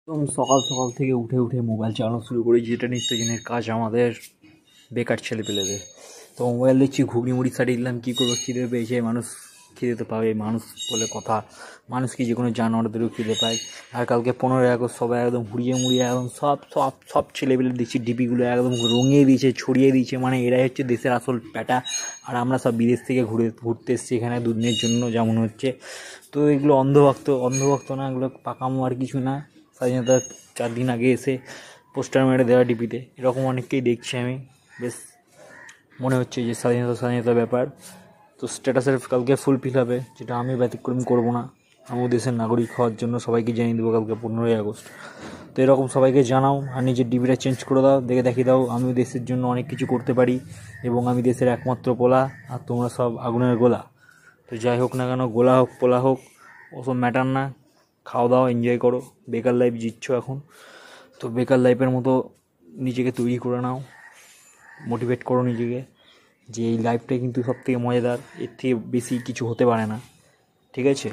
একদম সকাল সকাল থেকে উঠে উঠে মোবাইল চালানো শুরু করি, যেটা নিত্যদিনের কাজ আমাদের বেকার ছেলেপেলেদের। তো মোবাইল দেখছি, ঘুগনি মুড়ি ছাড়িয়ে দিলাম, কী করবো, খিদে পেয়েছে মানুষ, খিদে তো পাবে, মানুষ বলে কথা, মানুষ কি যে কোনো জানোয়ারদেরও খিদে পায়। আর কালকে 15ই আগস্ট সবাই একদম হুড়িয়ে মুড়িয়ে একদম সব সব সব ছেলেপেলে দেখছি ডিপিগুলো একদম রঙিয়ে দিয়েছে, ছড়িয়ে দিয়েছে, মানে এরাই হচ্ছে দেশের আসল প্যাটা। আর আমরা সব বিদেশ থেকে ঘুরতে এসেছি এখানে দুদিনের জন্য যা মনে হচ্ছে। তো এগুলো অন্ধভক্ত না, এগুলো পাকামো আর কিছু না। স্বাধীনতা 4 দিন আগে এসে পোস্টার মেরে দেওয়া ডিপিতে, এরকম অনেককেই দেখছি আমি। বেশ মনে হচ্ছে যে স্বাধীনতা ব্যাপার। তো স্ট্যাটাসের কালকে ফুলফিল হবে, যেটা আমি ব্যতিক্রম করবো না। আমিও দেশের নাগরিক হওয়ার জন্য সবাইকে জানিয়ে দেবো কালকে 15ই আগস্ট। তো এরকম সবাইকে জানাও আর নিজের ডিপিটা চেঞ্জ করে দাও, দেখিয়ে দাও আমিও দেশের জন্য অনেক কিছু করতে পারি এবং আমি দেশের একমাত্র পোলা, আর তোমরা সব আগুনের গোলা। তো যাই হোক না কেন, গোলা হোক পোলা হোক, ওসব ম্যাটার না। খাওয়া দাওয়া এনজয় করো, বেকার লাইফ জিতছ এখন। তো বেকার লাইফের মতো নিজেকে তৈরি করে নাও, মোটিভেট করো নিজেকে যে এই লাইফটাই কিন্তু সবথেকে মজাদার, এর থেকে বেশি কিছু হতে পারে না। ঠিক আছে?